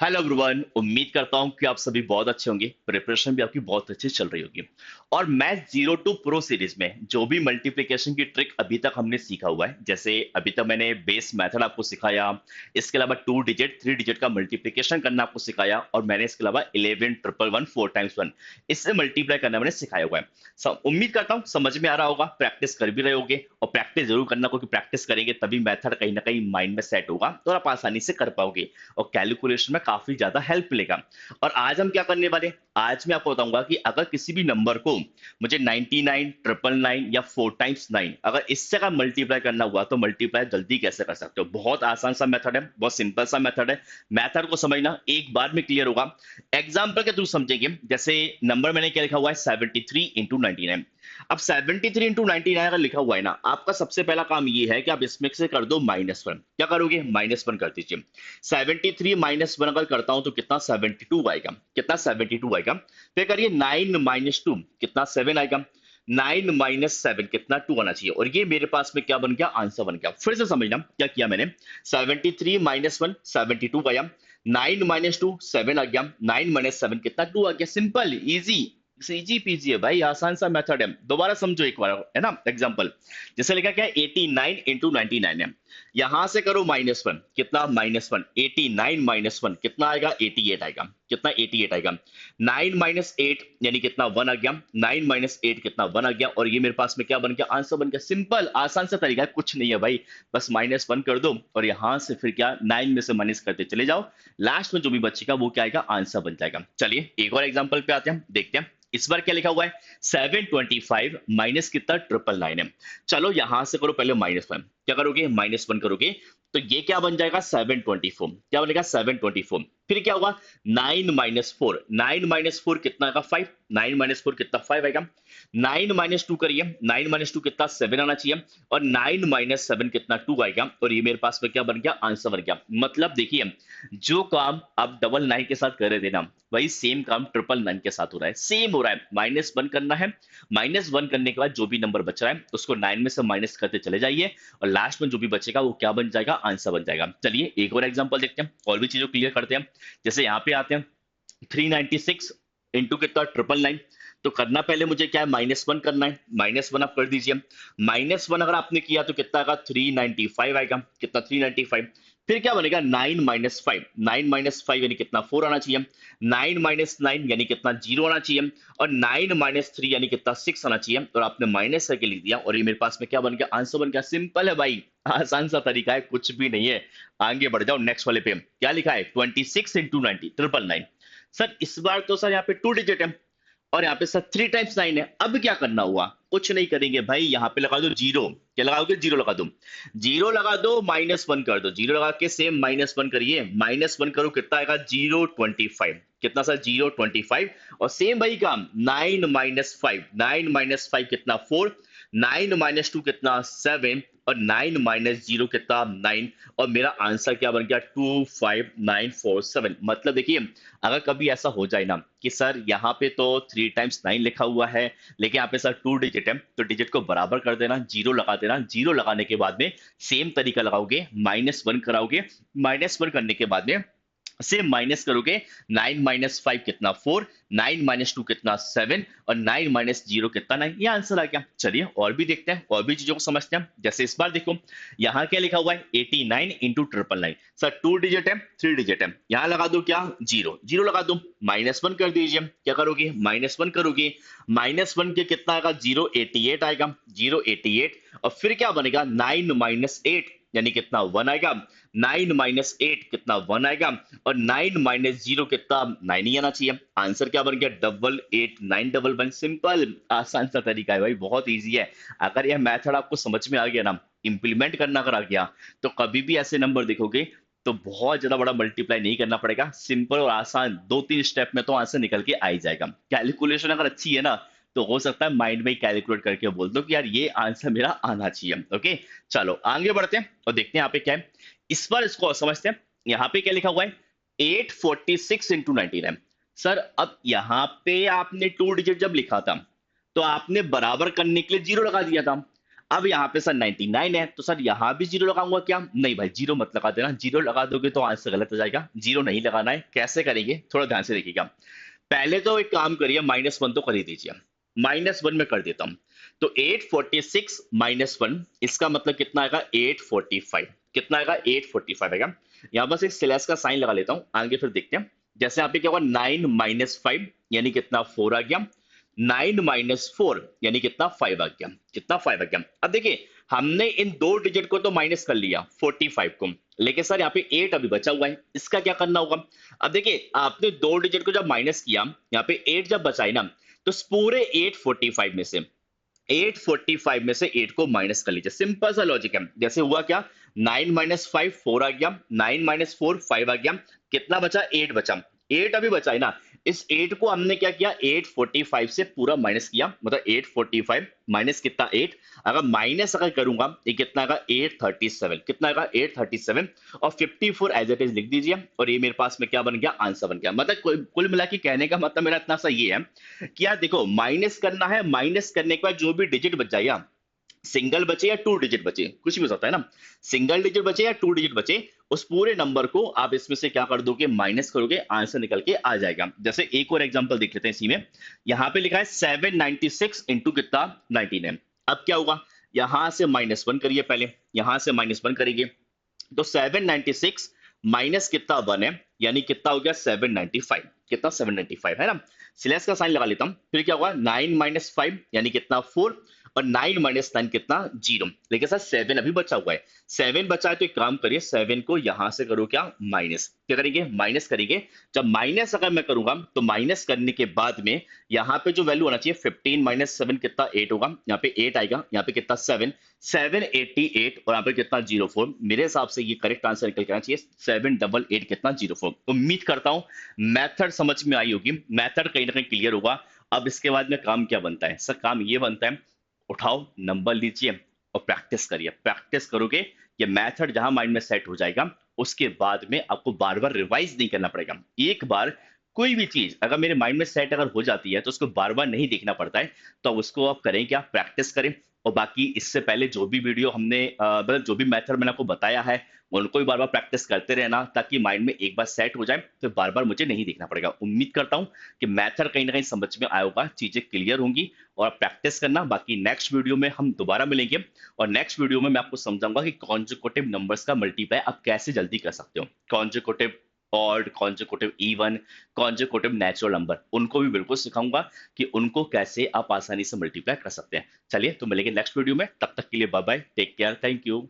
Hello everyone, उम्मीद करता हूं कि आप सभी बहुत अच्छे होंगे। प्रिपरेशन भी आपकी बहुत अच्छी चल रही होगी। और math zero to pro series में जो भी मल्टीप्लिकेशन की ट्रिक अभी तक हमने सीखा हुआ है, जैसे अभी तक मैंने बेस मेथड आपको सिखाया, इसके अलावा 2 डिजिट 3 डिजिट का मल्टीप्लिकेशन करना आपको सिखाया, और मैंने इसके अलावा 11 ट्रिपल वन 4 टाइम्स 1 इससे मल्टीप्लाई करना मैंने सिखाया हुआ है। उम्मीद करता हूँ समझ में आ रहा होगा, प्रैक्टिस कर भी रहे होगे, और प्रैक्टिस जरूर करना, क्योंकि प्रैक्टिस करेंगे तभी मेथड कहीं ना कहीं माइंड में सेट होगा तो आप आसानी से कर पाओगे और कैलकुलेशन में काफी ज्यादा हेल्प मिलेगा। और आज हम क्या करने वाले, आज मैं आपको बताऊंगा कि अगर किसी भी नंबर को मुझे 99 999 या 4 टाइम्स 9 अगर इससे अगर मल्टीप्लाई करना हुआ तो मल्टीप्लाई जल्दी कैसे कर सकते हो। बहुत आसान सा मेथड है, बहुत सिंपल सा मेथड है। मेथड को समझना एक बार में क्लियर होगा। एग्जाम्पल के थ्रू समझेंगे। जैसे नंबर मैंने क्या लिखा हुआ है, 73 × 99। अब 73 × 99 अगर लिखा हुआ है ना, आपका सबसे पहला काम ये है कि आप इसमें से कर दो -1। क्या करोगे, -1 कर दीजिए। 73 -1 अगर करता हूं तो कितना, 72 आएगा। कितना, 72 आएगा। फिर करिए 9 - 2 कितना, 7 आएगा। 9 - 7 कितना, 2 आना चाहिए। और ये मेरे पास में क्या बन गया, आंसर बन गया। फिर से समझना क्या किया मैंने। 73 -1 72 आया। 9 - 2 7 आ गया। 9 - 7 कितना, 2 आ गया। सिंपल, इजी, इजी पीजी है भाई, आसान सा मेथड है। दोबारा समझो एक बार, है ना। एग्जांपल जैसे लिखा क्या है, 89 × 99 है। यहां से करो -1 कितना, -1। 89 - 1 कितना आएगा, 88 आएगा। कितना, 88 आएगा। 9 - 8 यानी कितना, 1 आ गया। 9 - 8 कितना, 1 आ गया। और ये मेरे पास में क्या बन गया, आंसर बन गया। सिंपल, आसान सा तरीका है, कुछ नहीं है भाई। बस -1 कर दो और यहां से फिर क्या, 9 में से माइनस करते चले जाओ। लास्ट में जो भी बचेगा वो क्या आएगा, आंसर बन जाएगा। चलिए एक और एग्जांपल पे आते हैं, देखते हैं। इस बार क्या लिखा हुआ है, 725 माइनस कितना, 999 है। चलो यहां से करो पहले -1। क्या करोगे, -1 करोगे तो ये क्या बन जाएगा, 724। क्या बनेगा, 724। फिर क्या होगा, 9 - 4। 9 - 4 कितना आएगा, 5। 9 - 4 कितना, 5 आएगा। 9 - 2 करिए। 9 - 2 कितना, 7 आना चाहिए। और 9 - 7 कितना, 2 आएगा। और ये मेरे पास में क्या बन गया, आंसर बन गया। मतलब देखिए, जो काम आप 999 के साथ कर रहे थे ना, वही सेम काम 999 के साथ हो रहा है, सेम हो रहा है। -1 करना है। -1 करने के बाद जो भी नंबर बच रहा है उसको 9 में से माइनस करते चले जाइए, और लास्ट में जो भी बचेगा वो क्या बन जाएगा, आंसर बन जाएगा। चलिए एक और एग्जांपल देखते हैं, और भी चीजों क्लियर करते हैं। जैसे यहाँ पे आते हैं, 396 इंटू कितना, 999। तो करना पहले मुझे क्या है, -1 करना है। -1 आप कर दीजिए। -1 अगर आपने किया तो कितना आएगा, 395 आएगा। कितना, 395। फिर क्या बनेगा, 9 - 5। 9 - 5 यानी कितना, 4 आना चाहिए। 9 - 9 यानी कितना, 0 आना चाहिए। और 9 - 3 यानी कितना, 6 आना चाहिए। और आपने माइनस करके लिख दिया, और ये मेरे पास में क्या बन गया, आंसर बन गया। सिंपल है भाई, आसान सा तरीका है, कुछ भी नहीं है। आगे बढ़ जाओ नेक्स्ट वाले पे। क्या लिखा है, 26 × 90 999। सर इस बार तो सर यहाँ पे 2 डिजिट है, और यहाँ पे सर 3 टाइम्स 9 है। अब क्या करना हुआ, कुछ नहीं करेंगे भाई, यहाँ पे लगा दो 0। क्या लगाओगे, 0 लगा दो। 0 लगा दो, -1 कर दो। 0 लगा के सेम -1 करिए। -1 करो कितना आएगा, 025। कितना सर, 025। और सेम वही काम, 9 - 5। 9 - 5 कितना, 4। 9 - 2 कितना, 7। और 9 - 0 कितना, 9। और मेरा आंसर क्या बन गया, 25947। मतलब देखिए, अगर कभी ऐसा हो जाए ना कि सर यहाँ पे तो 3 टाइम्स 9 लिखा हुआ है, लेकिन यहाँ पे सर 2 डिजिट है, तो डिजिट को बराबर कर देना, 0 लगा देना। 0 लगाने के बाद में सेम तरीका लगाओगे, -1 कराओगे। -1 करने के बाद में से माइनस करोगे। 9 - 5 कितना, 4। 9 - 2 कितना, 7। और 9 - 0 कितना, 9। ये आंसर आ गया। चलिए और भी देखते हैं, और भी चीजों को समझते हैं। जैसे इस बार देखो, यहाँ क्या लिखा हुआ है, 89 × 999। सर 2 डिजिट है, 3 डिजिट है, यहाँ लगा दो क्या, 0। 0 लगा दो। -1 कर दीजिए। क्या करोगे, -1 करोगे। -1 के कितना आएगा, 088 आएगा। 088। और फिर क्या बनेगा, 9 - 8 यानी कितना, 1 आएगा। 9 - 8 कितना, 1 आएगा। और 9 - 0 कितना, 9 ही आना चाहिए। आंसर क्या बन गया, 888911। सिंपल, आसान सा तरीका है भाई, बहुत इजी है। अगर यह मेथड आपको समझ में आ गया ना, इंप्लीमेंट करना अगर आ गया, तो कभी भी ऐसे नंबर देखोगे तो बहुत ज्यादा बड़ा मल्टीप्लाई नहीं करना पड़ेगा। सिंपल और आसान 2-3 स्टेप में तो आंसर निकल के आ ही जाएगा। कैलकुलेशन अगर अच्छी है ना, तो हो सकता है माइंड में ही कैलकुलेट करके बोल दो कि यार ये आंसर मेरा आना चाहिए। ओके, चलो आगे बढ़ते हैं और देखते हैं यहाँ पे क्या है। इस बार इसको और समझते हैं। यहाँ पे क्या लिखा हुआ है, 846 इंटू 99। सर अब यहाँ पे आपने टू डिजिट जब लिखा था तो आपने बराबर करने के लिए जीरो लगा दिया था। अब यहाँ पे सर 99 है तो सर यहाँ भी जीरो लगाऊंगा क्या? नहीं भाई, जीरो मत लगा देना, जीरो लगा दोगे तो आंसर गलत हो जाएगा, जीरो नहीं लगाना है। कैसे करेंगे, थोड़ा ध्यान से देखिएगा। पहले तो एक काम करिए, -1 तो कर ही दीजिए। -1 में कर देता हूं। तो 846 -1, इसका मतलब कितना आएगा, 845। कितना आएगा, 845 आएगा। यहां बस एक स्लैश का साइन लगा लेता हूं, आगे फिर देखते हैं। जैसे यहाँ पे क्या होगा, 9 - 5 यानी कितना, 4 आ गया। 9 - 4 यानी कितना, 5 आ गया। कितना, 5 आ गया। अब देखिए, हमने इन दो डिजिट को तो माइनस कर लिया 45 को, लेकिन सर यहाँ पे 8 अभी बचा हुआ है, इसका क्या करना होगा? अब देखिए, आपने दो डिजिट को जब माइनस किया, यहाँ पे 8 जब बचा है ना, तो इस पूरे 845 में से 845 में से 8 को माइनस कर लीजिए। सिंपल सा लॉजिक है। जैसे हुआ क्या, 9 - 5 4 आ गया, 9 - 4 5 आ गया। कितना बचा, 8 बचा। 8 अभी बचा है ना, इस 8 को हमने क्या किया, 845 से पूरा माइनस किया, मतलब 845 माइनस कितना, 8। अगर माइनस अगर करूंगा, ये कितना आएगा, 837। कितना आएगा, 837। और 54 एज इट इज लिख दीजिए, और ये मेरे पास में क्या बन गया, आंसर बन गया। मतलब कुल मिला के कहने का मतलब मेरा इतना सा ये है कि यार देखो, माइनस करना है, माइनस करने के बाद जो भी डिजिट बच जाएगा, सिंगल बचे या टू डिजिट बचे, कुछ भी हो सकता है ना, सिंगल डिजिट बचे या टू डिजिट बचे, उस पूरे नंबर को आप इसमें से क्या कर दोगे, माइनस करोगे, आंसर निकल के आ जाएगा। जैसे एक और एग्जांपल देख लेते हैं इसी में। यहाँ पे लिखा है 796 इंटू कितना, 99। अब क्या होगा, यहां से -1 करिए, पहले यहां से -1 करेंगे, तो 796 माइनस कितना, 1 है, यानी कितना हो गया, 795। कितना, 795 है ना। स्लैश का साइन लगा लेता हूं, फिर क्या होगा, 9 - 5 यानी कितना, 4। और 9 - 9 कितना, 0। लेकिन सर 7 अभी बचा हुआ है, 7 बचा है, तो एक काम करिए, 7 को यहां से करो क्या, माइनस। क्या करेंगे, माइनस करेंगे। जब माइनस अगर मैं करूंगा, तो माइनस करने के बाद में यहाँ पे जो वैल्यू होना चाहिए, 15 - 7 कितना, 8 होगा। यहाँ पे 8 आएगा, यहाँ पे कितना, 7। 788, और यहाँ पे कितना, 04। मेरे हिसाब से ये करेक्ट आंसर निकल के आना चाहिए, 788 कितना, 04। उम्मीद करता हूँ मेथड समझ में आई होगी, मेथड कहीं ना कहीं क्लियर होगा। अब इसके बाद में काम क्या बनता है, सर काम ये बनता है, उठाओ नंबर लीजिए और प्रैक्टिस करिए। प्रैक्टिस करोगे, ये मेथड जहां माइंड में सेट हो जाएगा, उसके बाद में आपको बार बार रिवाइज नहीं करना पड़ेगा। एक बार कोई भी चीज अगर मेरे माइंड में सेट अगर हो जाती है, तो उसको बार बार नहीं देखना पड़ता है। तो अब उसको आप करें क्या, प्रैक्टिस करें। और बाकी इससे पहले जो भी वीडियो हमने मतलब जो भी मेथड मैंने आपको बताया है, उनको भी बार बार प्रैक्टिस करते रहना, ताकि माइंड में एक बार सेट हो जाए, तो बार बार मुझे नहीं देखना पड़ेगा। उम्मीद करता हूँ कि मेथड कहीं ना कहीं समझ में आया होगा, चीजें क्लियर होंगी। और प्रैक्टिस करना, बाकी नेक्स्ट वीडियो में हम दोबारा मिलेंगे। और नेक्स्ट वीडियो में मैं आपको समझाऊंगा कि कॉन्जिक्यूटिव नंबर्स का मल्टीप्लाई आप कैसे जल्दी कर सकते हो। Consecutive odd, consecutive even, consecutive natural number, उनको भी बिल्कुल सिखाऊंगा कि उनको कैसे आप आसानी से मल्टीप्लाई कर सकते हैं। चलिए तो मिलेंगे नेक्स्ट वीडियो में, तब तक के लिए bye bye, take care, thank you.